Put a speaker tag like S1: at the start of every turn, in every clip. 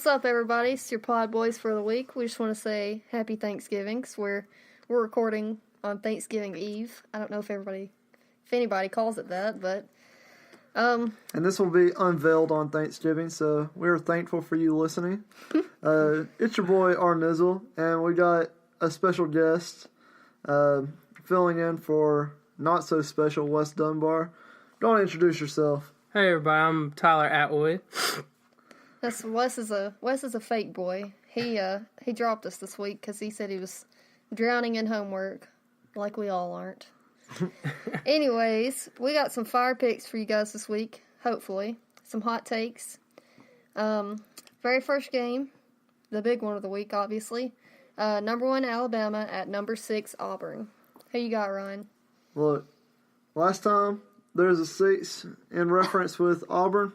S1: What's up, everybody? It's your PodBois for the week. We just want to say Happy Thanksgiving, because we're recording on Thanksgiving Eve. I don't know if anybody calls it that, but...
S2: And this will be unveiled on Thanksgiving, so we're thankful for you listening. It's your boy, Arnizzle, and we got a special guest filling in for not-so-special Wes Dunbar. Go on and introduce yourself.
S3: Hey everybody, I'm Tyler Atwood.
S1: Wes is a fake boy. He dropped us this week because he said he was drowning in homework, like we all aren't. Anyways, we got some fire picks for you guys this week, hopefully. Some hot takes. Very first game, the big one of the week, obviously. Number 1, Alabama at number 6, Auburn. Who you got, Ryan?
S2: Look, last time there was a 6 in reference with Auburn.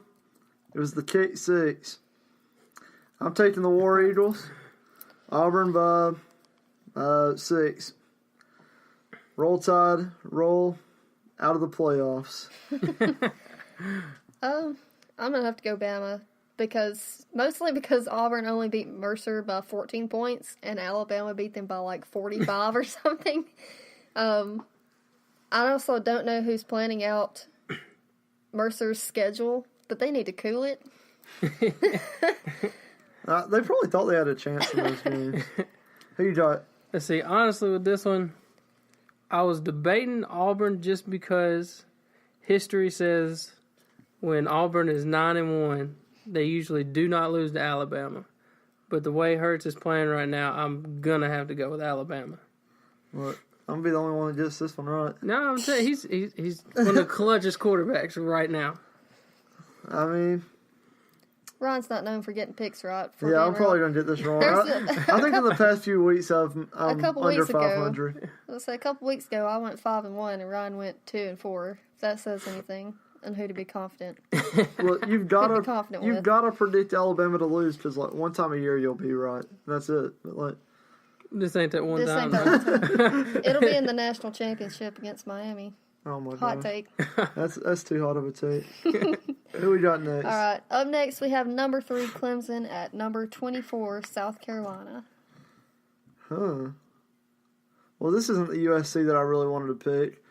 S2: It was the Cake 6. I'm taking the War Eagles. Auburn by 6. Roll Tide, roll out of the playoffs.
S1: I'm going to have to go Bama, mostly because Auburn only beat Mercer by 14 points, and Alabama beat them by like 45 or something. I also don't know who's planning out Mercer's schedule, but they need to cool it.
S2: They probably thought they had a chance in those games. Who you got?
S3: Let's see, honestly with this one, I was debating Auburn just because history says when Auburn is 9-1, they usually do not lose to Alabama. But the way Hurts is playing right now, I'm going to have to go with Alabama.
S2: Look, I'm going to be the only one that gets this one right.
S3: No, I'm telling you, he's one of the clutchest quarterbacks right now.
S2: I mean...
S1: Ron's not known for getting picks right.
S2: Yeah, I'm probably going to get this wrong. I think in the past few weeks I'm under 500.
S1: Let's say a couple weeks ago I went 5-1 and Ryan went 2-4. If that says anything on who to be confident.
S2: Well, you've got to predict Alabama to lose because like one time a year you'll be right. That's it. But like
S3: this ain't that one time.
S1: It'll be in the national championship against Miami.
S2: Oh my god.
S1: Hot take.
S2: That's too hot of a take. Who we got next?
S1: All right. Up next, we have number 3, Clemson, at number 24, South Carolina.
S2: Huh. Well, this isn't the USC that I really wanted to pick.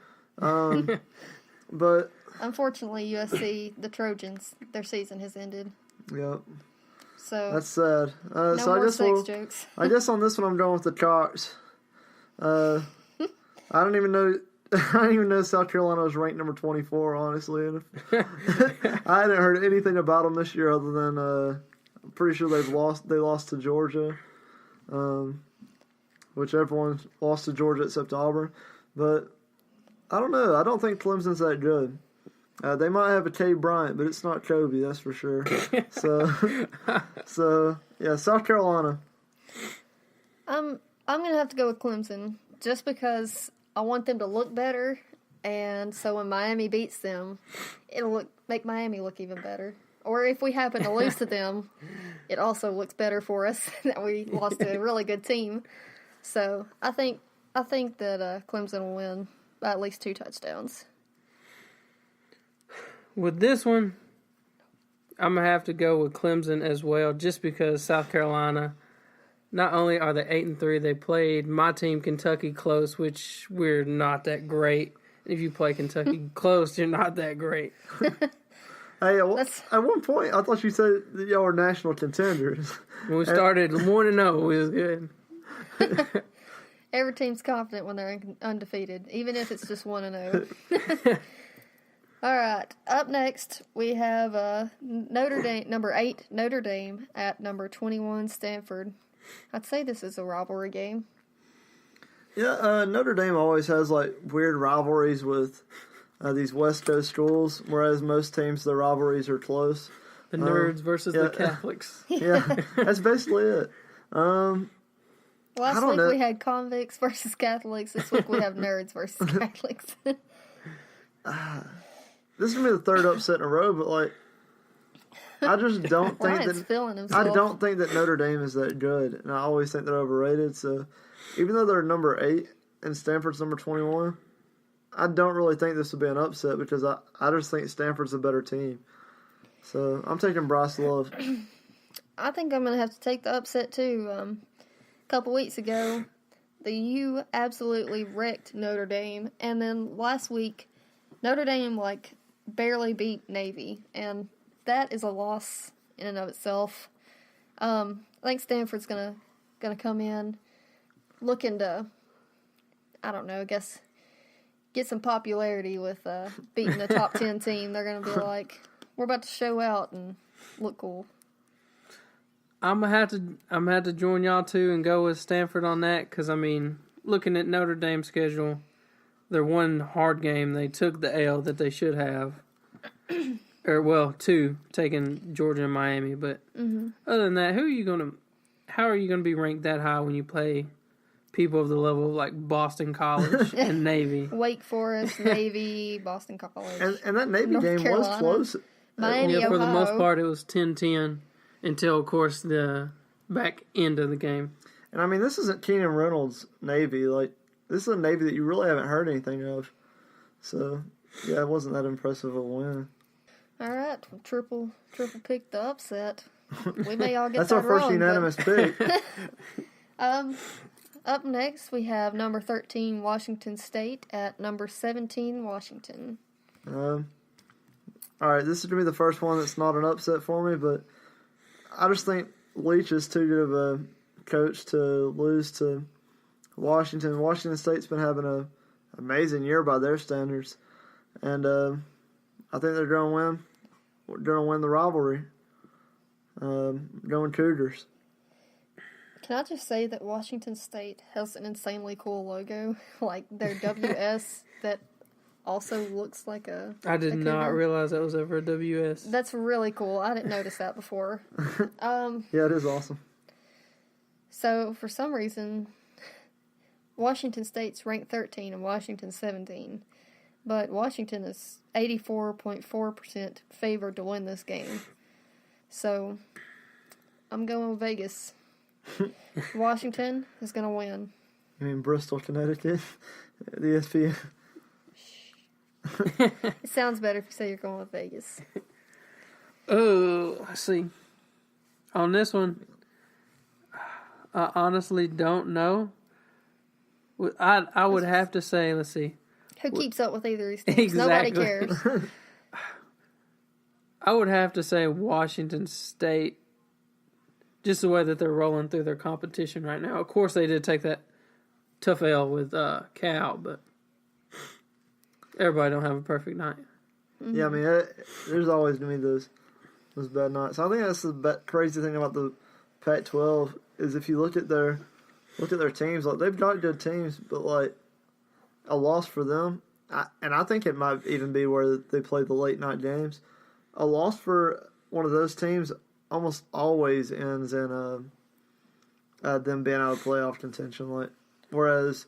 S2: But...
S1: Unfortunately, USC, the Trojans, their season has ended.
S2: Yep.
S1: So...
S2: That's sad.
S1: No more sex jokes.
S2: I guess on this one I'm going with the Cox. I don't even know South Carolina was ranked number 24, honestly. I hadn't heard anything about them this year other than I'm pretty sure they lost to Georgia, which everyone lost to Georgia except Auburn. But I don't know. I don't think Clemson's that good. They might have a K Bryant, but it's not Kobe, that's for sure. So yeah, South Carolina.
S1: I'm gonna have to go with Clemson just because I want them to look better, and so when Miami beats them, it'll make Miami look even better. Or if we happen to lose to them, it also looks better for us that we lost to a really good team. So I think that Clemson will win by at least 2 touchdowns.
S3: With this one, I'm going to have to go with Clemson as well, just because South Carolina, not only are they 8-3, they played my team Kentucky close, which we're not that great. If you play Kentucky close, you're not that great.
S2: Hey, at one point, I thought you said that y'all were national contenders.
S3: When we started 1-0, we was good.
S1: Every team's confident when they're undefeated, even if it's just 1-0. All right, up next, we have Notre Dame, number 8, Notre Dame, at number 21, Stanford. I'd say this is a rivalry game.
S2: Yeah, Notre Dame always has, like, weird rivalries with these West Coast schools, whereas most teams, their rivalries are close.
S3: The nerds versus the Catholics.
S2: Yeah, that's basically it.
S1: Last week we had convicts versus Catholics. This week we have nerds versus Catholics.
S2: This is going to be the third upset in a row, but, like, I just don't think I don't think that Notre Dame is that good, and I always think they're overrated. So, even though they're number 8 and Stanford's number 21, I don't really think this will be an upset because I just think Stanford's a better team. So, I'm taking Bryce Love.
S1: I think I'm going to have to take the upset, too. A couple weeks ago, the U absolutely wrecked Notre Dame. And then last week, Notre Dame, barely beat Navy. And that is a loss in and of itself. I think Stanford's gonna come in looking to, I don't know, I guess get some popularity with beating a top 10 team. They're gonna be like, we're about to show out and look cool.
S3: I'm gonna have to join y'all too and go with Stanford on that because looking at Notre Dame's schedule, their one hard game they took the L that they should have. Two, taking Georgia and Miami. But other than that, how are you gonna be ranked that high when you play people of the level of like Boston College and Navy?
S1: Wake Forest, Navy, Boston College.
S2: And that Navy
S1: North
S2: game
S1: Carolina.
S2: was close.
S1: Miami,
S3: Yeah, for the most
S1: Ohio.
S3: part, it was 10-10 until, of course, the back end of the game.
S2: And this isn't Keenan Reynolds' Navy. This is a Navy that you really haven't heard anything of. So, yeah, it wasn't that impressive a win.
S1: All right, triple pick the upset. We may all get
S2: That's
S1: that
S2: our first
S1: wrong,
S2: unanimous pick.
S1: Up next, we have number 13 Washington State at number 17 Washington.
S2: All right, this is going to be the first one that's not an upset for me, but I just think Leach is too good of a coach to lose to Washington. Washington State's been having an amazing year by their standards, and I think they're going to win. We're going to win the rivalry. Going Cougars.
S1: Can I just say that Washington State has an insanely cool logo, like their WS that also looks like a.
S3: I did not
S1: cougar.
S3: realize that was ever a WS.
S1: That's really cool. I didn't notice that before.
S2: Yeah, it is awesome.
S1: So for some reason, Washington State's ranked 13 and Washington 17. But Washington is 84.4% favored to win this game. So, I'm going with Vegas. Washington is going to win.
S2: You mean Bristol, Connecticut? The ESPN.
S1: It sounds better if you say you're going with Vegas.
S3: Oh, I see. On this one, I honestly don't know. I would have to say, let's see.
S1: Who keeps up with either of these teams? Nobody
S3: Exactly.
S1: cares.
S3: I would have to say Washington State, just the way that they're rolling through their competition right now. Of course, they did take that tough L with Cal, but everybody don't have a perfect night.
S1: Mm-hmm.
S2: Yeah, there's always going to be those bad nights. I think that's the crazy thing about the Pac-12 is if you look at their teams, they've got good teams, but a loss for them, and I think it might even be where they play the late night games. A loss for one of those teams almost always ends in them being out of playoff contention. Whereas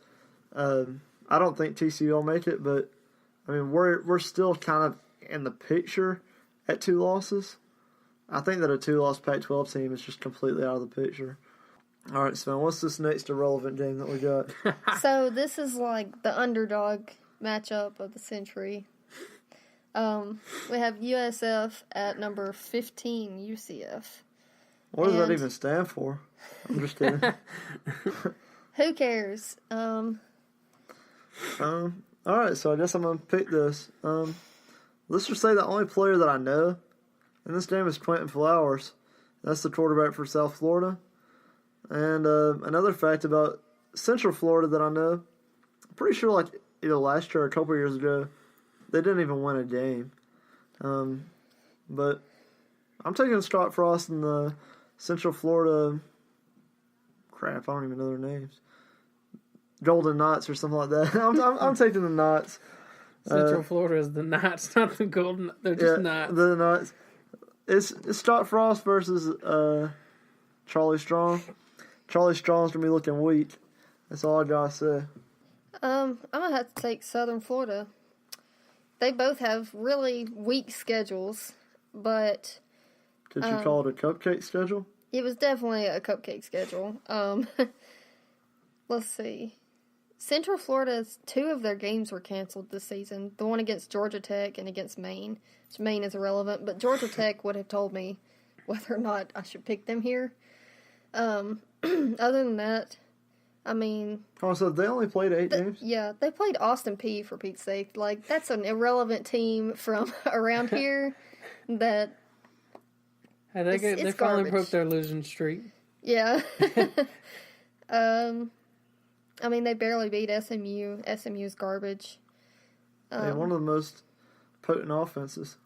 S2: I don't think TCU will make it, but we're still kind of in the picture at 2 losses. I think that a 2-loss Pac-12 team is just completely out of the picture. All right, Sven, what's this next irrelevant game that we got?
S1: So this is the underdog matchup of the century. We have USF at number 15 UCF.
S2: What does that even stand for? I'm just kidding.
S1: Who cares?
S2: All right, so I guess I'm going to pick this. Let's just say the only player that I know in this game is Quentin Flowers. That's the quarterback for South Florida. And another fact about Central Florida that I know, I'm pretty sure either last year or a couple years ago, they didn't even win a game. But I'm taking Scott Frost and the Central Florida, crap, I don't even know their names. Golden Knights or something like that. I'm taking the Knights.
S3: Central Florida is the Knights, not the Golden. They're just Knights.
S2: The Knights. It's Scott Frost versus Charlie Strong. Charlie Strong's gonna be looking weak. That's all I gotta say.
S1: I'm gonna have to take Southern Florida. They both have really weak schedules, but
S2: Could you call it a cupcake schedule?
S1: it was definitely a cupcake schedule. Let's see. Central Florida's 2 of their games were canceled this season. The one against Georgia Tech and against Maine. Which Maine is irrelevant, but Georgia Tech would have told me whether or not I should pick them here. Other than that, I mean...
S2: Oh, so they only played 8 games?
S1: Yeah, they played Austin Peay, for Pete's sake. Like, that's an irrelevant team from around here that...
S3: Hey, they finally
S1: garbage.
S3: broke their losing streak.
S1: Yeah. I mean, they barely beat SMU. SMU's garbage.
S2: They one of the most potent offenses.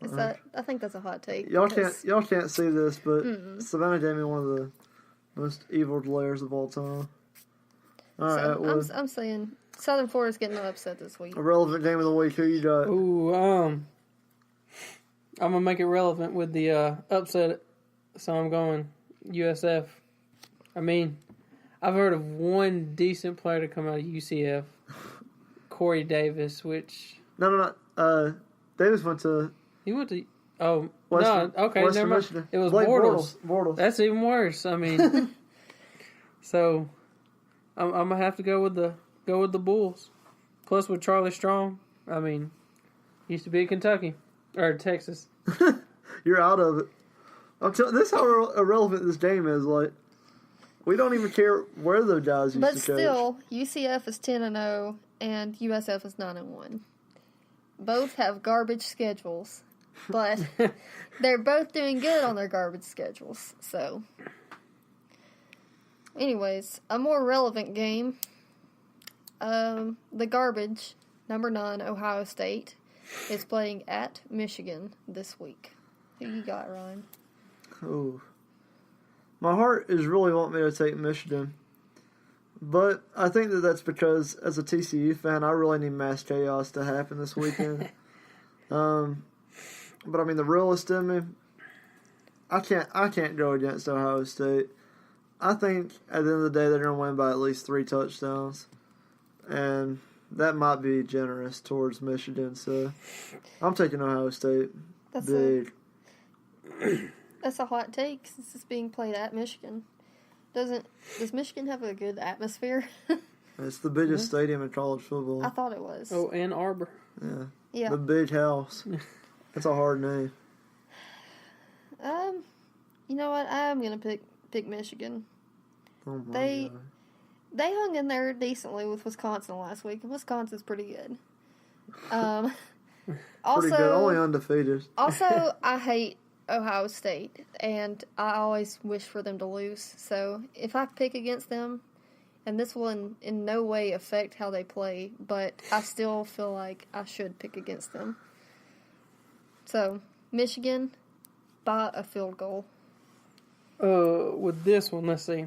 S1: Is that? I think that's a hot take.
S2: Y'all can't see this, but Savannah gave me one of the most evil layers of all time. All right, Atwood.
S1: I'm saying Southern Florida's getting upset this week.
S2: A relevant game of the week. Who you got?
S3: Ooh, I'm gonna make it relevant with the upset, so I'm going USF. I mean, I've heard of one decent player to come out of UCF, Corey Davis, which...
S2: No. Davis went to...
S3: He went to... Oh,
S2: Western,
S3: no, okay,
S2: Western
S3: never mind.
S2: Michigan.
S3: It was
S2: Blake
S3: Bortles.
S2: Bortles.
S3: That's even worse. I mean... So, I'm going to have to go with the Bulls. Plus with Charlie Strong, I mean, used to be in Kentucky. Or Texas.
S2: You're out of it. This is how irrelevant this game is. Like, we don't even care where the guys used to coach.
S1: But still, UCF is 10-0 and USF is 9-1. Both have garbage schedules, but they're both doing good on their garbage schedules. So, anyways, a more relevant game. The garbage, number 9, Ohio State, is playing at Michigan this week. Who you got, Ryan?
S2: Oh. My heart is really wanting me to take Michigan. But I think that's because, as a TCU fan, I really need mass chaos to happen this weekend. But I mean, the realist in me, I can't go against Ohio State. I think at the end of the day, they're going to win by at least 3 touchdowns. And that might be generous towards Michigan. So I'm taking Ohio State.
S1: That's
S2: big.
S1: That's a hot take since it's being played at Michigan. Does Michigan have a good atmosphere?
S2: It's the biggest stadium in college football.
S1: I thought it was.
S3: Oh, Ann Arbor.
S1: Yeah.
S2: The Big House. That's a hard name.
S1: You know what? I'm gonna pick Michigan.
S2: Oh my
S1: They
S2: God.
S1: They hung in there decently with Wisconsin last week, and Wisconsin's pretty good. Also,
S2: Pretty good. Only undefeated.
S1: Also, I hate Ohio State, and I always wish for them to lose. So if I pick against them, and this will in no way affect how they play, but I still feel like I should pick against them. So, Michigan by a field goal.
S3: With this one, let's see.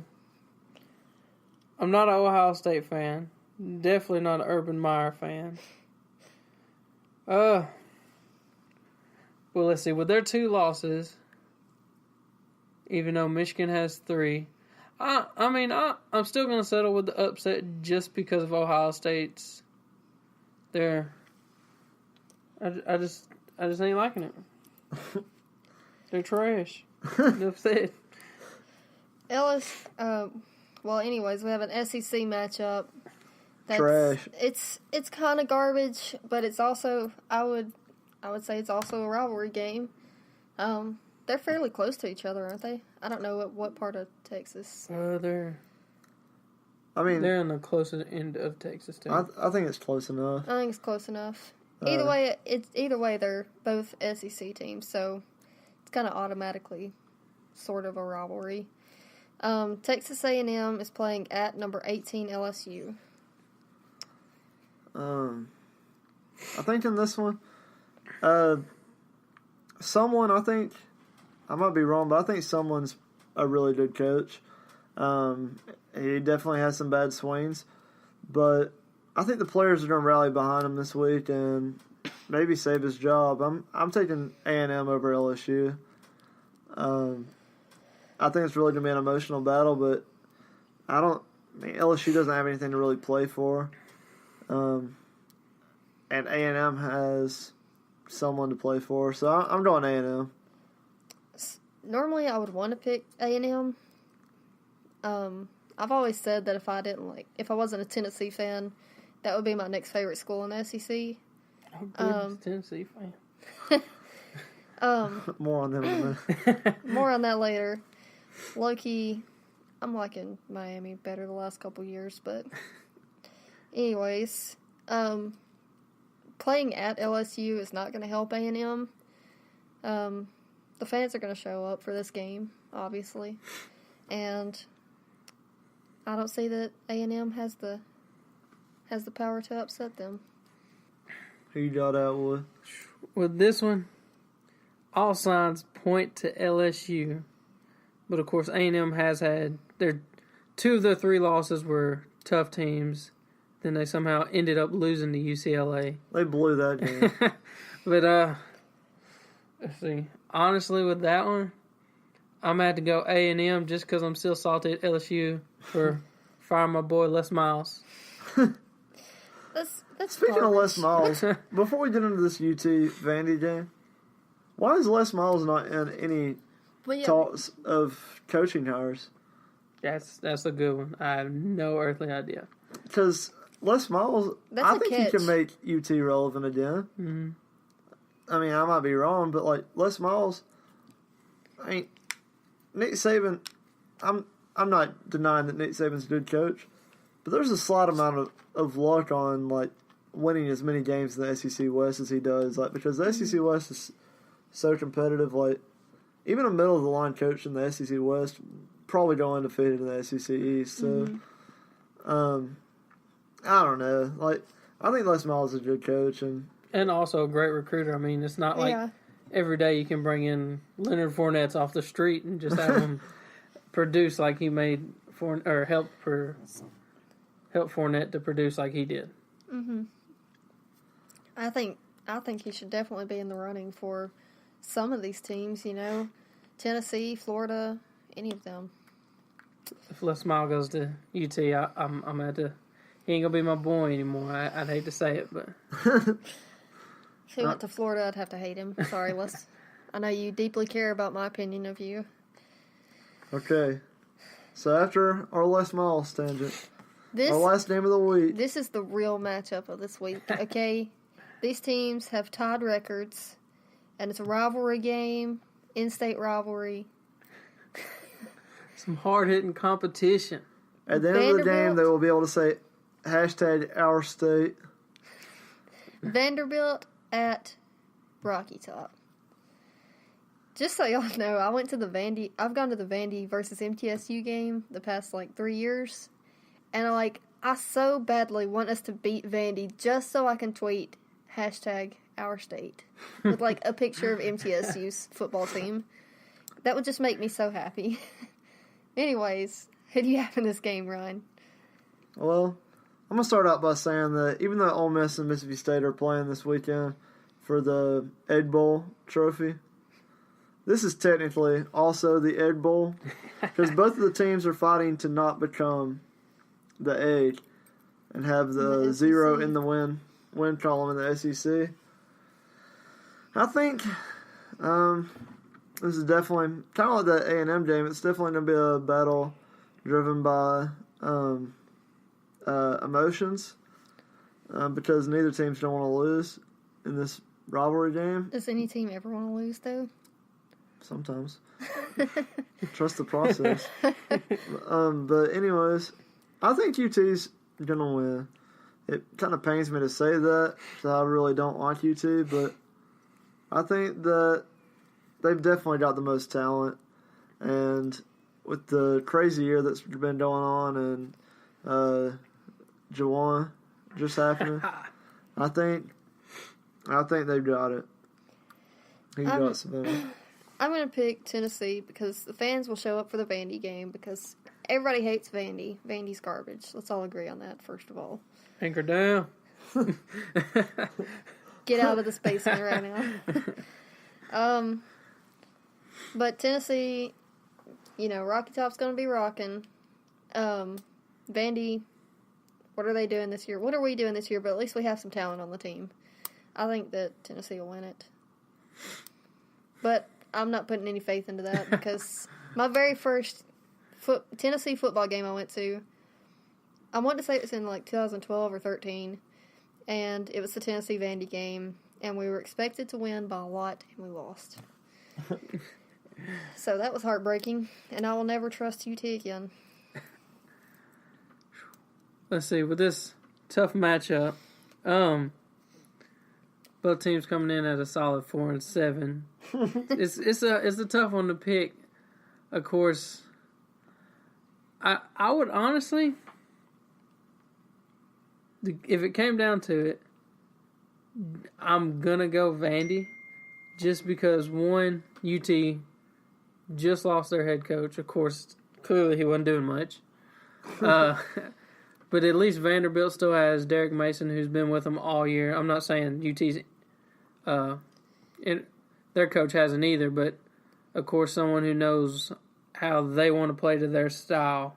S3: I'm not an Ohio State fan. Definitely not an Urban Meyer fan. Well, let's see. With their 2 losses, even though Michigan has 3, I'm still going to settle with the upset just because of Ohio State's. I just ain't liking it. They're trash. Enough said.
S1: Ellis, well, anyways, we have an SEC matchup.
S2: Trash.
S1: It's kind of garbage, but it's also I would say it's also a rivalry game. They're fairly close to each other, aren't they? I don't know what part of Texas.
S3: They're on the closest end of Texas too.
S2: I think it's close enough.
S1: I think it's close enough. Either way, they're both SEC teams, so it's kind of automatically sort of a rivalry. Texas A&M is playing at number 18 LSU.
S2: I think in this one, I think, I might be wrong, but I think someone's a really good coach. He definitely has some bad swings, but I think the players are going to rally behind him this week and maybe save his job. I'm taking A&M over LSU. I think it's really going to be an emotional battle, but LSU doesn't have anything to really play for. And A&M has someone to play for, so I'm going A&M.
S1: Normally, I would want to pick A&M. I've always said that if I wasn't a Tennessee fan, that would be my next favorite school in the SEC.
S3: I'm a Tennessee fan.
S2: More on them in a minute.
S1: More on that later. Low-key, I'm liking Miami better the last couple years, but anyways, playing at LSU is not going to help A&M. The fans are going to show up for this game, obviously, and I don't see that A&M has the power to upset them.
S2: Who you got Atwood?
S3: With this one, all signs point to LSU, but of course A&M has had two of their 3 losses were tough teams. Then they somehow ended up losing to UCLA.
S2: They blew that game.
S3: But let's see. Honestly, with that one, I'm gonna have to go A&M just because I'm still salty at LSU for firing my boy Les Miles.
S1: That's
S2: Speaking of Les
S1: garbage.
S2: Miles, before we get into this UT Vandy game, why is Les Miles not in any
S1: But yeah,
S2: talks of coaching hires?
S3: That's a good one. I have no earthly idea.
S2: Because Les Miles,
S1: That's
S2: I
S1: a
S2: think he
S1: catch.
S2: can make UT relevant again.
S3: Mm-hmm.
S2: I mean, I might be wrong, but like Les Miles, I mean, Nick Saban. I'm not denying that Nick Saban's a good coach, but there's a slight amount of luck on like winning as many games in the SEC West as he does. Like because the SEC West is so competitive. Like even a middle of the line coach in the SEC West probably go undefeated in the SEC East. So, I don't know. Like I think Les Miles is a good coach
S3: And also a great recruiter. I mean, it's not like
S1: yeah.
S3: every day you can bring in Leonard Fournette off the street and just have him produce like he made help Fournette to produce like he did.
S1: Mm-hmm. I think he should definitely be in the running for some of these teams. You know, Tennessee, Florida, any of them.
S3: If Les Miles goes to UT, I'm gonna have to. He ain't gonna be my boy anymore. I'd hate to say it, but
S1: If he went to Florida, I'd have to hate him. Sorry, Les. I know you deeply care about my opinion of you.
S2: Okay. So after our Les Miles tangent,
S1: This
S2: our last game of the week.
S1: This is the real matchup of this week, okay? These teams have tied records, and it's a rivalry game, in-state rivalry.
S3: some hard-hitting competition.
S2: At the end of the game,
S1: Vanderbilt.
S2: they will be able to say #our state.
S1: Vanderbilt at Rocky Top. Just so y'all know, I've gone to the Vandy versus MTSU game the past, 3 years. And, I so badly want us to beat Vandy just so I can tweet #our state with, a picture of MTSU's football team. That would just make me so happy. Anyways, who do you have in this game, Ryan?
S2: Well, I'm going to start out by saying that even though Ole Miss and Mississippi State are playing this weekend for the Egg Bowl trophy, this is technically also the Egg Bowl because both of the teams are fighting to not become the egg and have the zero
S1: SEC.
S2: in the win column in the SEC. I think this is definitely kind of like that A&M game. It's definitely going to be a battle driven by emotions because neither team's going to want to lose in this rivalry game.
S1: Does any team ever want to lose, though?
S2: Sometimes. Trust the process. But anyways, I think UT's going to win. It kind of pains me to say that because I really don't like UT, but I think that they've definitely got the most talent. And with the crazy year that's been going on and Jawan just happening, I think they've got it. Who you got, Savannah?
S1: I'm going to pick Tennessee because the fans will show up for the Vandy game because everybody hates Vandy. Vandy's garbage. Let's all agree on that, first of all.
S3: Anchor down.
S1: Get out of the space center right now. But Tennessee, Rocky Top's going to be rocking. Vandy, what are they doing this year? What are we doing this year? But at least we have some talent on the team. I think that Tennessee will win it. But I'm not putting any faith into that because my very first Tennessee football game I went to, I want to say it was in 2012 or 13, and it was the Tennessee Vandy game, and we were expected to win by a lot, and we lost. So that was heartbreaking, and I will never trust UT again.
S3: Let's see, with this tough matchup, both teams coming in at a solid 4-7. It's a tough one to pick. Of course, I would honestly, if it came down to it, I'm gonna go Vandy, just because one, UT just lost their head coach. Of course, clearly he wasn't doing much. But at least Vanderbilt still has Derek Mason, who's been with them all year. I'm not saying UT's their coach hasn't either, but of course someone who knows how they want to play to their style.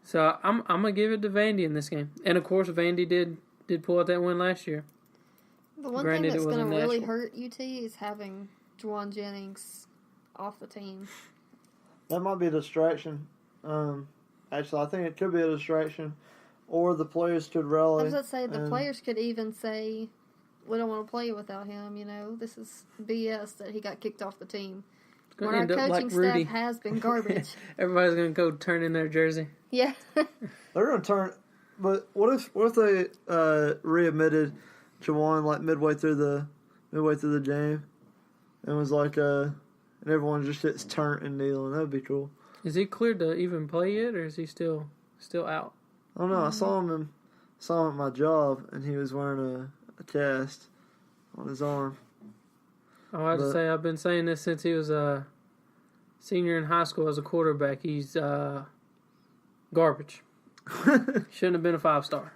S3: So I'm gonna give it to Vandy in this game, and of course Vandy did pull out that win last year.
S1: The one thing that's going to really hurt UT is having Juwan Jennings off the team.
S2: That might be a distraction. Actually, I think it could be a distraction, or the players could rally.
S1: I was going to say, the players could even say, we don't want to play without him, this is BS that he got kicked off the team. When our coaching staff has been garbage.
S3: Everybody's going to go turn in their jersey.
S1: Yeah.
S2: They're going to turn, but what if they readmitted Juwan like midway through the game, and was like, and everyone just gets turned and kneeling? That'd be cool.
S3: Is he cleared to even play yet, or is he still out?
S2: I don't know. I saw him at my job, and he was wearing a cast on his arm.
S3: Oh, I have to say, I've been saying this since he was a senior in high school as a quarterback. He's garbage. Shouldn't have been a 5-star.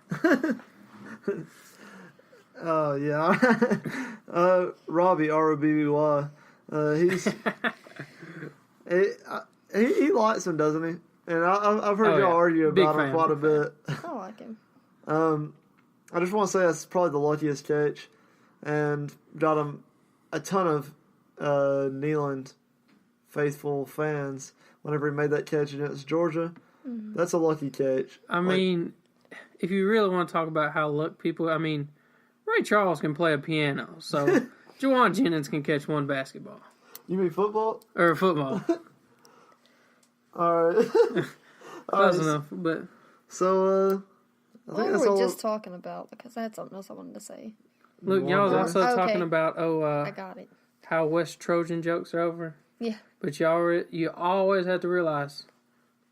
S2: Oh, yeah. Robbie, R-O-B-B-Y. He likes him, doesn't he? And I've heard y'all argue about him quite a bit.
S1: I like him.
S2: I just want to say that's probably the luckiest catch, and got him a ton of Neyland faithful fans whenever he made that catch against Georgia. Mm-hmm. That's a lucky catch.
S3: I mean, if you really want to talk about how luck people, Ray Charles can play a piano, so Juwan Jennings can catch one basketball.
S2: You mean football?
S3: Or football.
S2: All right.
S3: Close enough, but...
S2: So, I think
S1: what were we just talking about? Because I had something else I wanted to say.
S3: Look, y'all was also talking about,
S1: I got it.
S3: How West Trojan jokes are over.
S1: Yeah.
S3: But you always have to realize,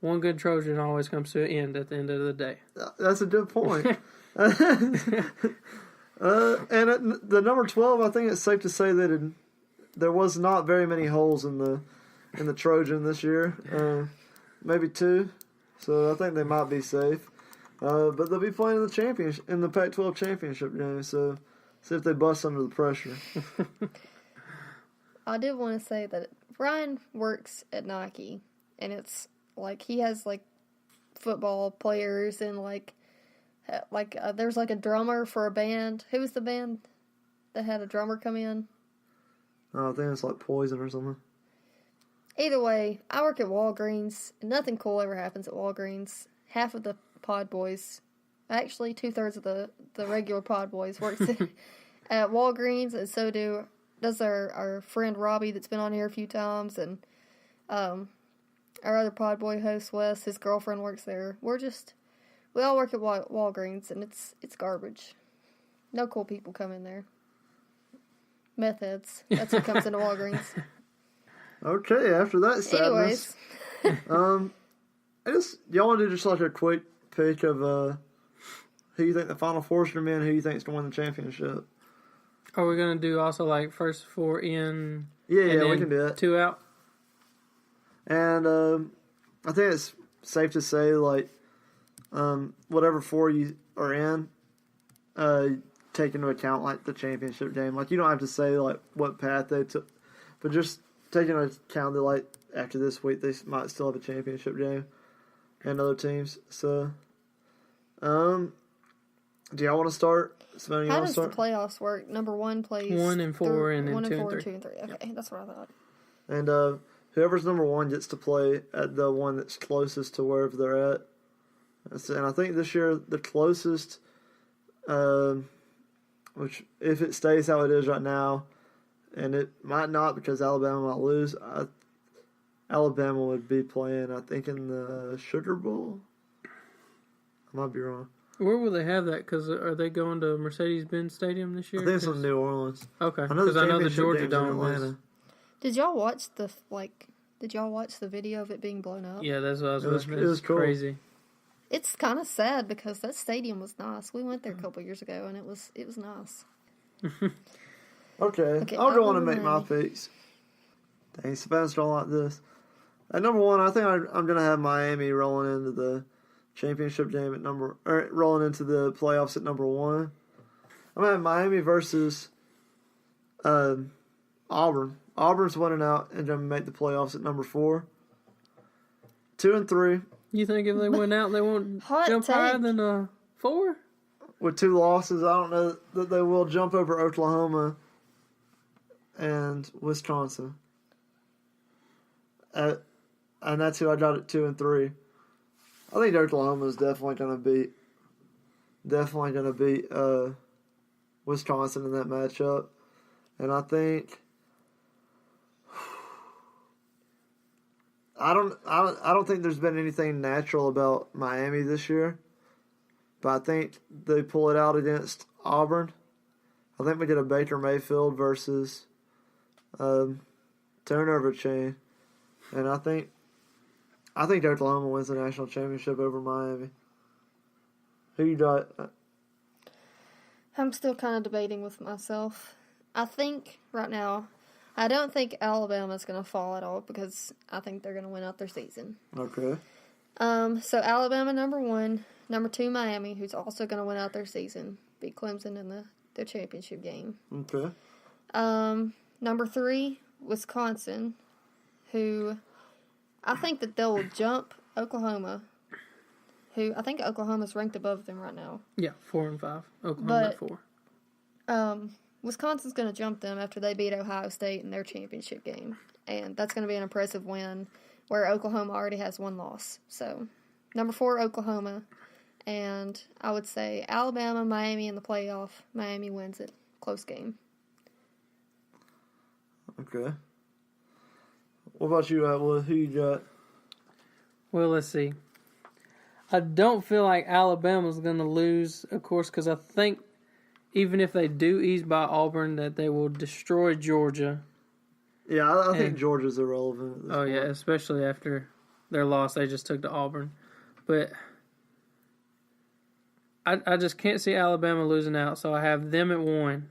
S3: one good Trojan always comes to an end at the end of the day.
S2: That's a good point. And at the number 12, I think it's safe to say that there was not very many holes in the Trojan this year. Maybe 2. So I think they might be safe. But they'll be playing in the Pac-12 championship game. So see if they bust under the pressure.
S1: I did want to say that Ryan works at Nike, and it's like he has like football players and there's like a drummer for a band. Who was the band that had a drummer come in?
S2: I think it's like Poison or something.
S1: Either way, I work at Walgreens, and nothing cool ever happens at Walgreens. Half of the PodBois, actually 2/3 of the regular PodBois works at Walgreens, and so does our friend Robbie that's been on here a few times, and our other PodBoi host Wes, his girlfriend works there. We all work at Walgreens, and it's garbage. No cool people come in there. Meth heads. That's what comes into Walgreens.
S2: Okay, after that sadness.
S1: Anyways.
S2: Y'all want to do just like a quick pick of who you think the Final Four's going to be and who you think is going to win the championship.
S3: Are we going to do also like first 4 in?
S2: Yeah, we can do that.
S3: 2 out?
S2: And I think it's safe to say whatever 4 you are in, take into account like the championship game. Like you don't have to say like what path they took, but just take into account that like after this week they might still have a championship game and other teams. So, do y'all want to start?
S1: How does the playoffs work? Number 1 plays
S3: 1 and 4, and then
S1: 1 and
S3: 2
S1: 4,
S3: and 3.
S1: 2 and 3. Okay, that's what I thought.
S2: And whoever's number 1 gets to play at the one that's closest to wherever they're at. And I think this year the closest which if it stays how it is right now, and it might not because Alabama might lose, Alabama would be playing, I think, in the Sugar Bowl. I might be wrong.
S3: Where will they have that? Because are they going to Mercedes-Benz Stadium this year?
S2: I think it's in New Orleans.
S3: Okay,
S2: I know
S3: because I know the
S2: championship
S3: Georgia
S2: game's in
S3: Dome was.
S2: Atlanta.
S1: Did y'all watch the video of it being blown up?
S3: Yeah, that's what I was
S2: It was cool.
S3: crazy.
S1: It's kind of sad because that stadium was nice. We went there a couple years ago and it was nice.
S2: Okay, I'll go on and make my picks. Dang, Spencer don't like this. At number one, I think I'm going to have Miami rolling into the championship game at rolling into the playoffs at number one. I'm going to have Miami versus Auburn. Auburn's winning out and going to make the playoffs at number 4. 2 and 3.
S3: You think if they win out, they won't
S1: Hot
S3: jump
S1: take.
S3: higher than 4?
S2: With 2 losses, I don't know that they will jump over Oklahoma and Wisconsin. And that's who I got at 2 and 3. I think Oklahoma is definitely going to beat Wisconsin in that matchup. And I think I don't think there's been anything natural about Miami this year. But I think they pull it out against Auburn. I think we get a Baker Mayfield versus turnover chain. And I think Oklahoma wins the national championship over Miami. Who you got?
S1: I'm still kind of debating with myself. I think right now, I don't think Alabama's going to fall at all because I think they're going to win out their season.
S2: Okay.
S1: So Alabama number 1, number 2 Miami, who's also going to win out their season, beat Clemson in the championship game.
S2: Okay.
S1: Number 3 Wisconsin, who I think that they'll jump Oklahoma, who I think Oklahoma's ranked above them right now.
S3: Yeah, 4 and 5. Oklahoma at 4.
S1: Wisconsin's going to jump them after they beat Ohio State in their championship game. And that's going to be an impressive win where Oklahoma already has 1 loss. So, number 4, Oklahoma. And I would say Alabama, Miami in the playoff. Miami wins it. Close game.
S2: Okay. What about you, Atwood? Who you got?
S3: Well, let's see. I don't feel like Alabama's going to lose, of course, because I think even if they do ease by Auburn, that they will destroy Georgia.
S2: Yeah, I think Georgia's irrelevant at this point.
S3: Yeah, especially after their loss they just took to Auburn. But I just can't see Alabama losing out, so I have them at 1.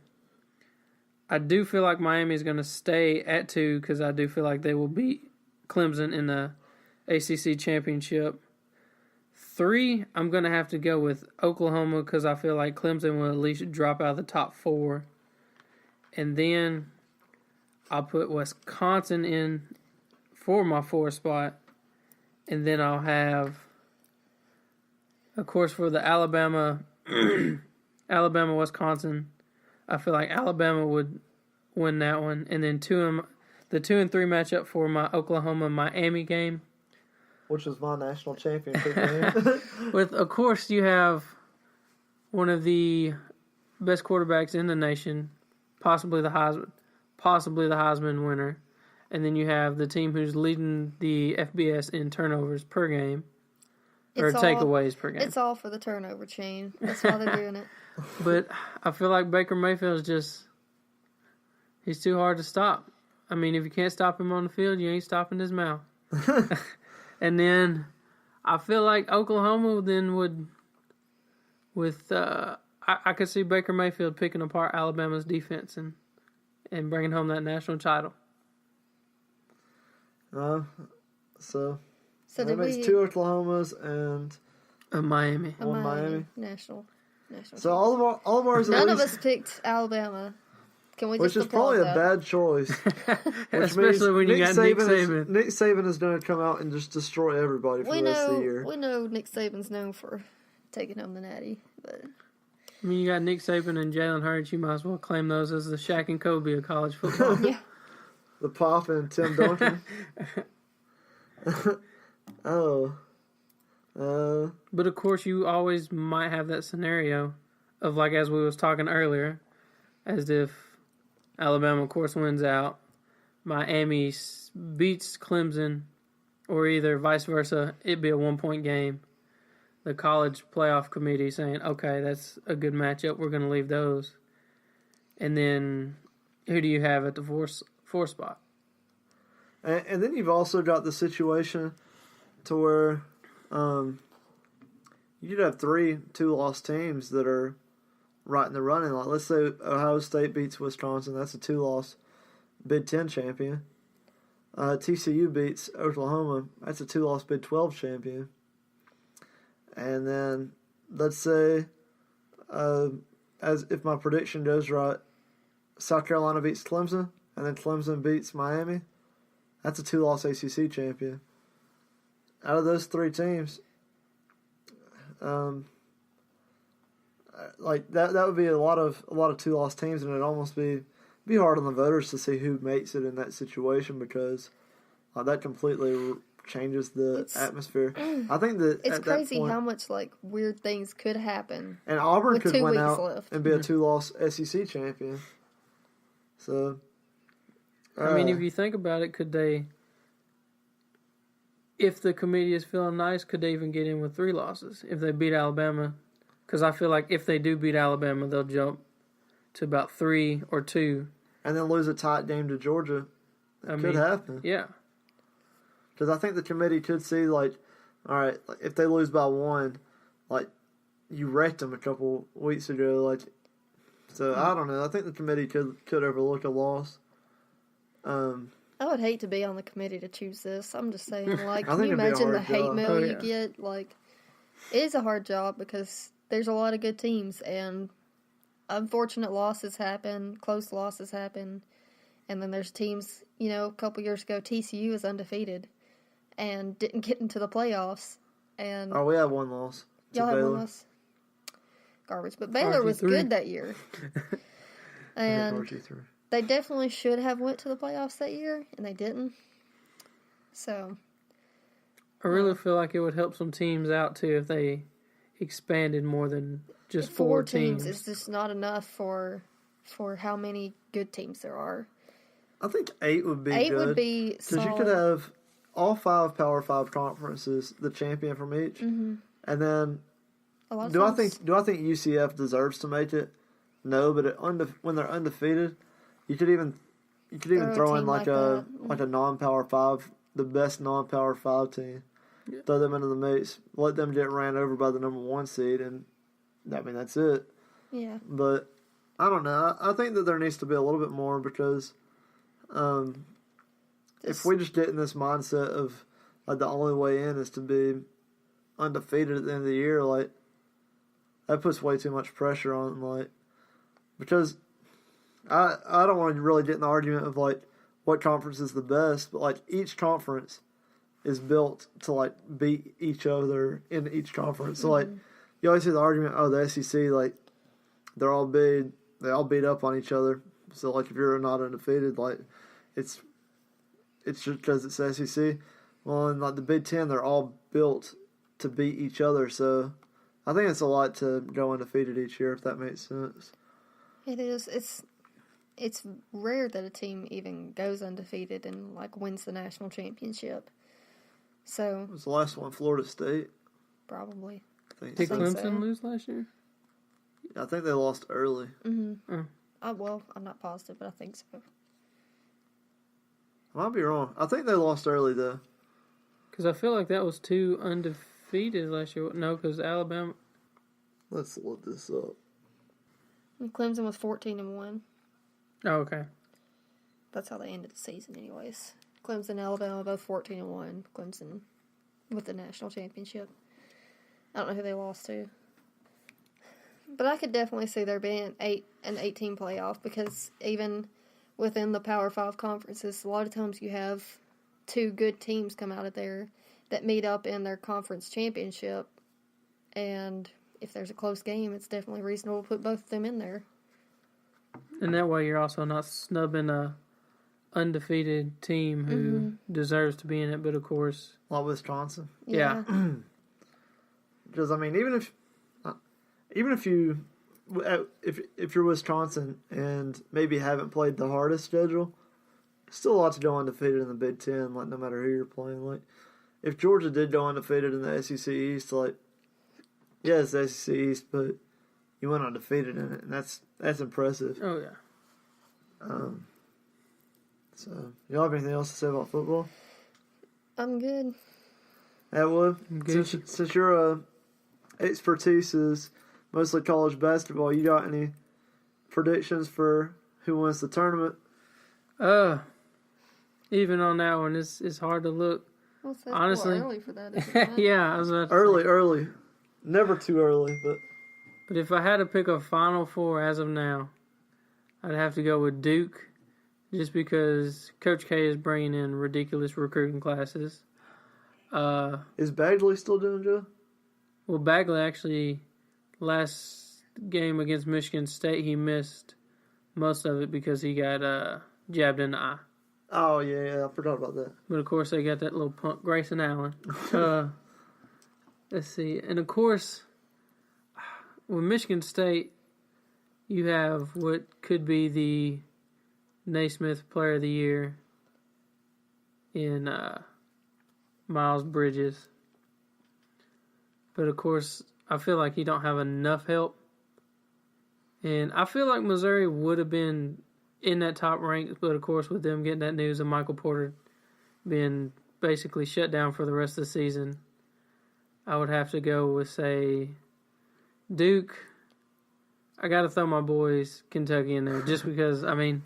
S3: I do feel like Miami's going to stay at 2 because I do feel like they will beat Clemson in the ACC championship. 3, I'm going to have to go with Oklahoma because I feel like Clemson will at least drop out of the top 4. And then I'll put Wisconsin in for my 4th spot. And then I'll have, of course, for the Alabama-Wisconsin, I feel like Alabama would win that one. And then the 2 and 3 matchup for my Oklahoma-Miami game.
S2: Which is my national championship game.
S3: With, of course, you have one of the best quarterbacks in the nation, possibly the Heisman winner, and then you have the team who's leading the FBS in turnovers per game, or takeaways per game.
S1: It's all for the turnover chain. That's why they're doing it.
S3: But I feel like Baker Mayfield's he's too hard to stop. I mean, if you can't stop him on the field, you ain't stopping his mouth. And then I feel like Oklahoma then I could see Baker Mayfield picking apart Alabama's defense and bringing home that national title.
S2: So
S1: So
S2: that makes 2 Oklahomas and
S3: Miami.
S2: one Miami.
S1: National.
S2: So all of ours.
S1: None of us picked Alabama. Can we
S2: which
S1: just
S2: is probably
S1: applaud
S2: a
S1: that?
S2: bad choice.
S3: Especially when you got Nick Saban.
S2: Nick Saban is going to come out and just destroy everybody for the rest of the year.
S1: We know Nick Saban's known for taking home the natty, but
S3: I mean, you got Nick Saban and Jalen Hurts. You might as well claim those as the Shaq and Kobe of college football.
S1: yeah.
S2: The Pop and Tim Duncan.
S3: But of course, you always might have that scenario of, like, as we was talking earlier, as if Alabama, of course, wins out. Miami beats Clemson, or either vice versa. It'd be a 1-point game. The college playoff committee saying, okay, that's a good matchup. We're going to leave those. And then who do you have at the four spot?
S2: And then you've also got the situation to where you could have 3 2-loss teams that are right in the running. Like, let's say Ohio State beats Wisconsin. That's a 2-loss Big Ten champion. TCU beats Oklahoma. That's a 2-loss Big 12 champion. And then let's say, as if my prediction goes right, South Carolina beats Clemson, and then Clemson beats Miami. That's a 2-loss ACC champion. Out of those 3 teams, like that would be a lot of 2-loss teams, and it'd almost be hard on the voters to see who makes it in that situation because that completely changes the atmosphere. I think that
S1: it's
S2: at
S1: crazy
S2: that point,
S1: how much like weird things could happen.
S2: and Auburn
S1: with
S2: could
S1: 2
S2: win
S1: weeks
S2: out
S1: left.
S2: and be a 2-loss SEC champion. So,
S3: I mean, if you think about it, could they, if the committee is feeling nice, could they even get in with 3 losses if they beat Alabama? Because I feel like if they do beat Alabama, they'll jump to about 3 or 2.
S2: and then lose a tight game to Georgia. It could happen.
S3: Yeah.
S2: Because I think the committee could see, like, all right, like, if they lose by 1, like, you wrecked them a couple weeks ago, like, so I don't know. I think the committee could overlook a loss.
S1: I would hate to be on the committee to choose this. I'm just saying, like,
S2: I
S1: can
S2: think
S1: you
S2: it'd be a
S1: imagine the
S2: hard
S1: hate
S2: job.
S1: mail
S3: Oh,
S1: you
S3: yeah.
S1: get? Like, it is a hard job because there's a lot of good teams, and unfortunate losses happen, close losses happen, and then there's teams, you know, a couple years ago, TCU is undefeated and didn't get into the playoffs. And
S2: Oh, we had 1 loss. to
S1: y'all had
S2: Baylor.
S1: one loss. Garbage. But Baylor was
S3: RG3.
S1: good that year. And
S2: RG3.
S1: they definitely should have went to the playoffs that year, and they didn't. So,
S3: I really feel like it would help some teams out, too, if they expanded more than just 4 teams.
S1: is just not enough for how many good teams there are.
S2: I think 8 would be
S1: 8
S2: good.
S1: would be
S2: Because you
S1: solid.
S2: could have all 5 Power 5 conferences, the champion from each.
S1: Mm-hmm.
S2: And then,
S1: A lot of
S2: do I
S1: teams-
S2: think UCF deserves to make it? No, but when they're undefeated, you could even throw
S1: a
S2: in
S1: team
S2: like
S1: like
S2: a non-Power 5, the best non-Power 5 team.
S3: Yeah.
S2: Throw them into the mix, let them get ran over by the number 1 seed, and I mean that's it.
S1: Yeah.
S2: But I don't know. I think that there needs to be a little bit more because if we just get in this mindset of like the only way in is to be undefeated at the end of the year, like that puts way too much pressure on like because I don't want to really get in the argument of like what conference is the best, but like each conference is built to like beat each other in each conference. So like you always hear the argument, oh the SEC like they all beat up on each other. So like if you're not undefeated, like it's just because it's SEC. Well, in like the Big Ten, they're all built to beat each other. So I think it's a lot to go undefeated each year, if that makes sense.
S1: It is. It's rare that a team even goes undefeated and like wins the national championship. So
S2: What was the last one? Florida State.
S1: probably.
S2: I think,
S3: Did
S2: so.
S1: Clemson.
S3: Clemson lose last year?
S2: I think they lost early.
S1: Mm-hmm. Well, I'm not positive, but I think so.
S2: I might be wrong. I think they lost early though.
S3: Because I feel like that was 2 undefeated last year. No, because Alabama.
S2: Let's look this up.
S1: And Clemson was 14-1.
S3: Oh, okay.
S1: That's how they ended the season, anyways. Clemson and Alabama both 14-1. Clemson with the national championship. I don't know who they lost to. But I could definitely see there being an 18 playoff because even within the Power 5 conferences, a lot of times you have 2 good teams come out of there that meet up in their conference championship. And if there's a close game, it's definitely reasonable to put both of them in there.
S3: And that way you're also not snubbing a undefeated team who deserves to be in it, but of course...
S2: Like Wisconsin.
S3: Yeah.
S2: Because I mean, even if you if you're Wisconsin and maybe haven't played the hardest schedule, still a lot to go undefeated in the Big Ten. Like no matter who you're playing, like if Georgia did go undefeated in the SEC East, like yeah, it's the SEC East, but you went undefeated in it, and that's impressive.
S3: Oh yeah.
S2: So y'all have anything else to say about football?
S1: I'm good.
S2: Atwood,
S3: Good.
S2: since your expertise is mostly college basketball, you got any predictions for who wins the tournament?
S3: Even on that one, it's hard to look.
S1: Well, it's
S3: Honestly.
S1: early for that. Isn't it?
S3: Yeah, I was about to
S2: Early, never too early, but
S3: But if I had to pick a Final Four as of now, I'd have to go with Duke, just because Coach K is bringing in ridiculous recruiting classes.
S2: is Bagley still doing good?
S3: Well, Bagley actually, last game against Michigan State, he missed most of it because he got jabbed in the eye.
S2: Oh yeah, I forgot about that.
S3: But of course, they got that little punk, Grayson Allen. Let's see. And of course, with Michigan State, you have what could be the Naismith Player of the Year in Miles Bridges. But of course, I feel like he don't have enough help. And I feel like Missouri would have been in that top rank, but of course, with them getting that news of Michael Porter being basically shut down for the rest of the season, I would have to go with, say, Duke. I got to throw my boys Kentucky in there just because, I mean,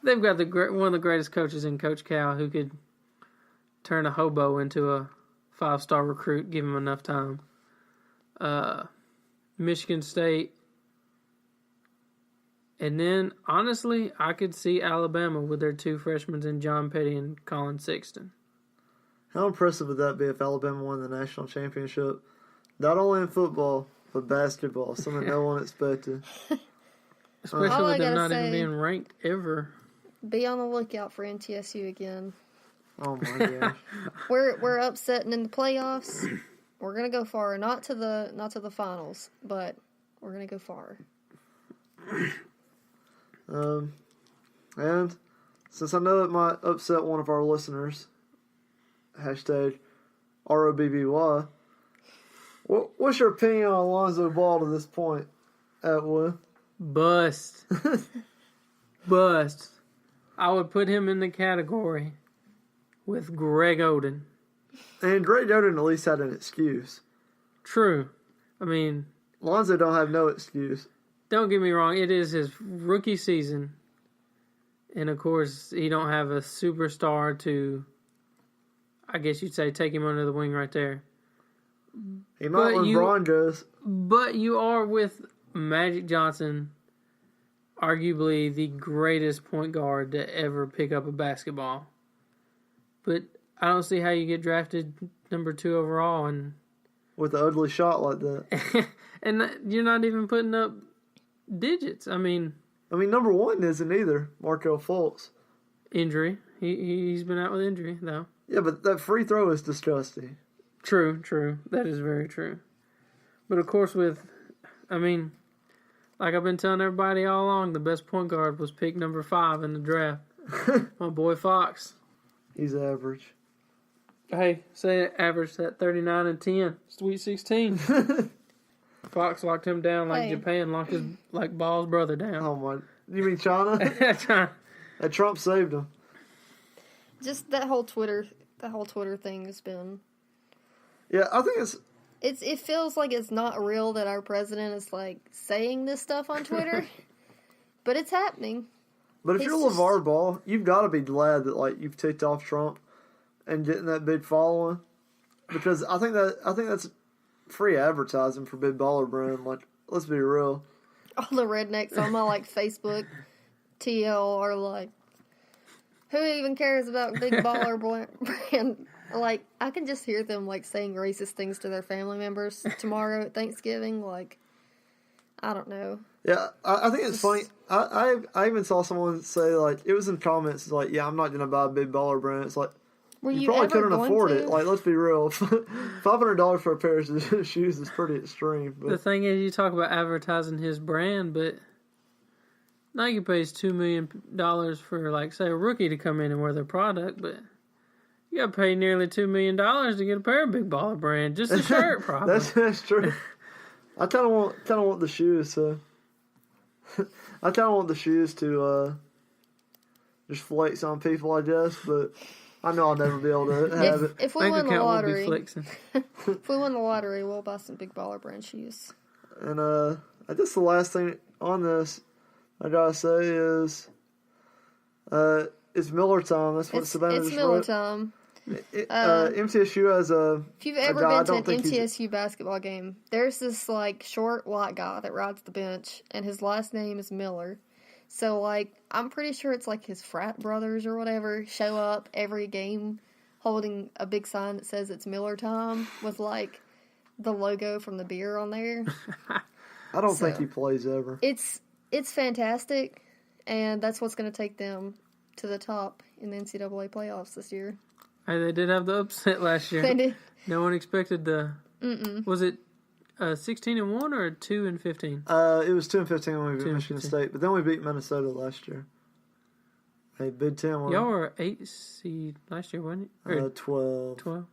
S3: they've got one of the greatest coaches in Coach Cal who could turn a hobo into a 5-star recruit, give him enough time. Michigan State. And then, honestly, I could see Alabama with their two freshmen in John Petty and Colin Sexton.
S2: How impressive would that be if Alabama won the national championship? Not only in football, but basketball, something no one expected.
S3: Especially
S1: All I
S3: with them
S1: gotta
S3: not even
S1: say-
S3: being ranked ever.
S1: Be on the lookout for NTSU again.
S2: Oh my gosh.
S1: We're upsetting in the playoffs. We're gonna go far, not to the finals, but we're gonna go far.
S2: And since I know it might upset one of our listeners, hashtag ROBBY, what's your opinion on Alonzo Ball to this point, Atwood?
S3: Bust. Bust. I would put him in the category with Greg Oden.
S2: And Greg Oden at least had an excuse.
S3: True. I mean,
S2: Lonzo don't have no excuse.
S3: don't get me wrong, it is his rookie season. And of course, he don't have a superstar to, I guess you'd say, take him under the wing right there.
S2: He might
S3: But
S2: when
S3: you-
S2: Braun goes.
S3: But you are with Magic Johnson, arguably the greatest point guard to ever pick up a basketball. But I don't see how you get drafted number 2 overall and
S2: With an ugly shot like that.
S3: and you're not even putting up digits. I mean,
S2: number 1 isn't either. Markelle Fultz.
S3: injury. He's been out with injury, though.
S2: Yeah, but that free throw is disgusting.
S3: True. That is very true. But of course, like I've been telling everybody all along, the best point guard was pick number 5 in the draft. My boy Fox.
S2: He's average.
S3: Hey, say it averaged that 39 and 10, Sweet 16. Fox locked him down like
S1: Hey.
S3: Japan locked his Ball's brother down.
S2: Oh my! You mean China? That Trump saved him.
S1: Just that whole Twitter thing has been.
S2: Yeah, I think
S1: It feels like it's not real that our president is like saying this stuff on Twitter, but it's happening.
S2: But if
S1: It's
S2: you're
S1: just-
S2: LeVar Ball, you've got to be glad that like you've ticked off Trump and getting that big following, because I think that's free advertising for Big Baller Brand. Like, let's be real.
S1: All the rednecks on my like Facebook TL are like, who even cares about Big Baller Brand? Like, I can just hear them like saying racist things to their family members tomorrow at Thanksgiving. Like, I don't know.
S2: Yeah, I think it's funny. I even saw someone say like it was in comments like, yeah, I'm not gonna buy a Big Baller Brand. It's like,
S1: Were
S2: you
S1: you
S2: probably
S1: ever
S2: couldn't
S1: going
S2: afford
S1: to?
S2: it. Like, let's be real. $500 for a pair of shoes is pretty extreme.
S3: The
S2: But
S3: thing is, you talk about advertising his brand, but Nike pays $2 million for, like, say, a rookie to come in and wear their product, but you got to pay nearly $2 million to get a pair of Big Baller Brand, just a shirt, probably.
S2: that's true. I kind of want the shoes. So I kind of want the shoes to just flex on people, I guess. But I know I'll never be able to have it.
S1: If we
S3: Bank
S1: win the
S3: account will be
S1: lottery,
S3: flexing.
S1: if we win the lottery, we'll buy some Big Baller Brand shoes.
S2: And I guess the last thing on this I gotta say is it's Miller time. That's what Savannah
S1: It's
S2: just
S1: Miller
S2: wrote.
S1: time.
S2: MTSU has a.
S1: If you've
S2: a
S1: ever
S2: guy, I
S1: been to
S2: don't
S1: an
S2: think he's-
S1: MTSU basketball game, there's this like short white guy that rides the bench, and his last name is Miller. So like, I'm pretty sure it's like his frat brothers or whatever show up every game holding a big sign that says it's Miller time with like the logo from the beer on there.
S2: I don't think
S1: So-
S2: he plays ever.
S1: It's fantastic, and that's what's going to take them to the top in the NCAA playoffs this year.
S3: Hey, they did have the upset last year.
S1: They did.
S3: No one expected the... Was it 16-1 or 2-15?
S2: It was 2-15 when we beat
S3: 2-15.
S2: Michigan State, but then we beat Minnesota last year. Hey, Big Ten won.
S3: Y'all were 8 seed last year, wasn't it? Or
S2: 12.
S3: 12?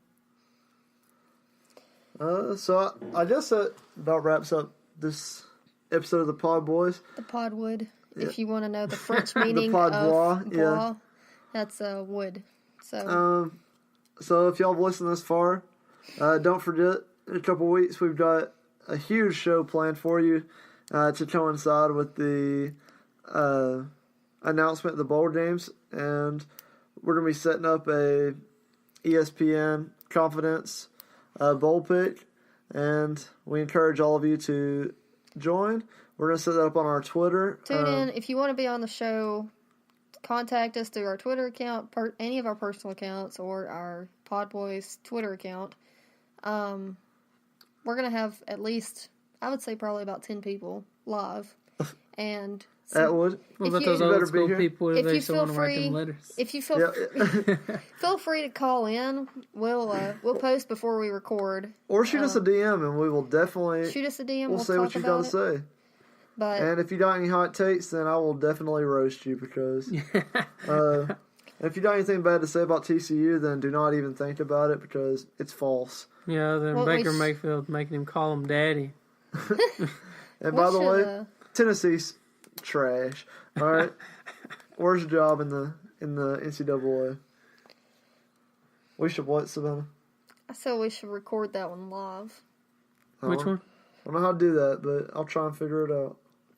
S2: So I guess that about wraps up this episode of the PodBois.
S1: The podwood.
S2: Yeah.
S1: If you want to know the French meaning
S2: PodBois,
S1: of
S2: yeah.
S1: bois, that's wood. So
S2: So if y'all have listened this far, don't forget, in a couple weeks we've got a huge show planned for you to coincide with the announcement of the bowl games, and we're going to be setting up a ESPN Confidence bowl pick, and we encourage all of you to join. We're going to set that up on our Twitter.
S1: tune in if you want to be on the show. Contact us through our Twitter account, any of our personal accounts, or our PodBois Twitter account. We're gonna have at least, I would say, probably about 10 people live, and
S2: Atwood.
S3: What
S1: If
S3: about
S1: you-
S3: those
S1: You
S3: old
S2: better be
S3: school
S2: here.
S3: people
S1: If
S3: they
S1: you
S3: still
S1: feel
S3: want to write them
S1: free-
S3: letters?
S1: if you feel
S2: Yeah.
S1: feel free to call in. We'll post before we record.
S2: Or shoot us a DM, and we will definitely.
S1: Shoot us a DM.
S2: We'll
S1: We'll
S2: see
S1: talk
S2: what you
S1: about
S2: got to
S1: it.
S2: say.
S1: But
S2: And if you got any hot takes, then I will definitely roast you because. If you got anything bad to say about TCU, then do not even think about it because it's false.
S3: Yeah, then
S1: Well, we
S3: Baker
S1: sh-
S3: Mayfield making him call him daddy.
S2: And by the
S1: should,
S2: way, Tennessee's trash. All right, where's your job in the NCAA? We should what, Savannah?
S1: I said we should record that one live.
S3: Which one?
S2: I don't know how to do that, but I'll try and figure it out.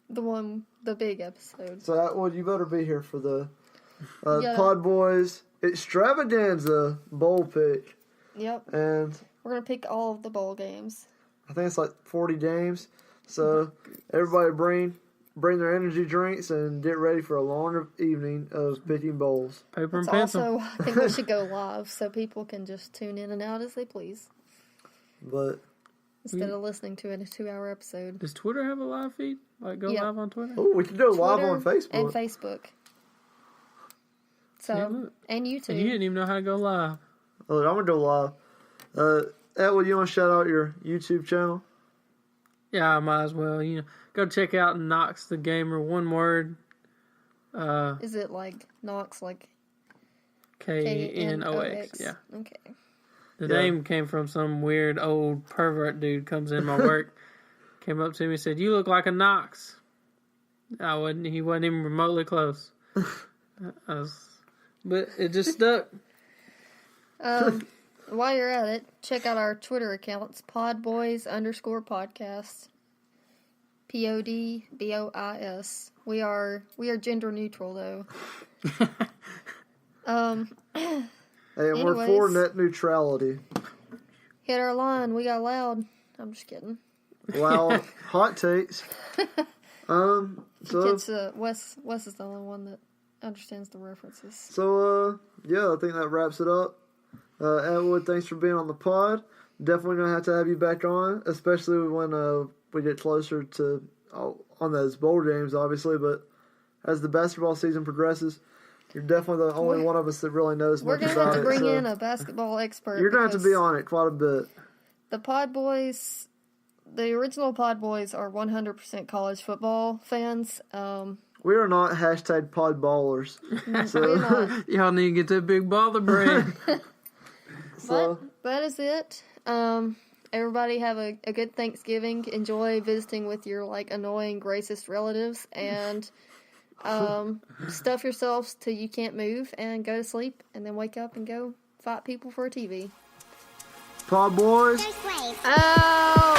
S1: The big episode.
S2: So Atwood, you better be here for the
S1: Yeah.
S2: PodBois extravaganza bowl pick,
S1: Yep.
S2: and
S1: We're gonna pick all of the bowl games.
S2: I think it's like 40 games. So everybody bring their energy drinks and get ready for a long evening of picking bowls.
S3: Paper and
S1: It's
S3: pencil.
S1: also, I think we should go live so people can just tune in and out as they please
S2: But
S1: instead of listening to a 2-hour episode.
S3: Does Twitter have a live feed? Like go
S1: Yeah.
S3: live on Twitter?
S2: oh, we could go live
S1: Twitter
S2: on Facebook.
S1: and Facebook. So
S3: Yeah, look.
S1: and
S3: You
S1: YouTube.
S3: didn't even know how to go live.
S2: Look, I'm gonna go live. Atwood, you want to shout out your YouTube channel?
S3: Yeah, I might as well. Go check out Knox the Gamer. One word.
S1: Is it like Knox, like
S3: Knox.
S1: Knox?
S3: Yeah.
S1: Okay.
S3: The
S2: Yeah.
S3: name came from some weird old pervert dude comes in my work, came up to me and said, "You look like a Knox." He wasn't even remotely close. But it just stuck.
S1: While you're at it, check out our Twitter accounts, PodBois_podcast. PodBois. We are gender neutral though.
S2: Hey, and we're for
S1: Anyways.
S2: net neutrality.
S1: Hit our line. We got loud. I'm just kidding.
S2: Wow, hot takes. So
S1: It's Wes is the only one that understands the references.
S2: yeah, I think that wraps it up. Atwood, thanks for being on the pod. Definitely gonna have to have you back on, especially when we get closer to on those bowl games, obviously. But as the basketball season progresses, You're definitely the only one of us that really knows
S1: We're
S2: much
S1: going to
S2: about
S1: have to
S2: it.
S1: bring
S2: so
S1: in a basketball expert.
S2: you're going to have to be on it quite a bit.
S1: The PodBois, the original PodBois are 100% college football fans.
S2: We are not hashtag PodBallers.
S1: We're not.
S3: Y'all need to get that big baller brain.
S2: So
S1: But that is it. Everybody have a good Thanksgiving. Enjoy visiting with your annoying racist relatives, and stuff yourselves till you can't move and go to sleep, and then wake up and go fight people for a TV.
S2: PodBois.
S1: Oh.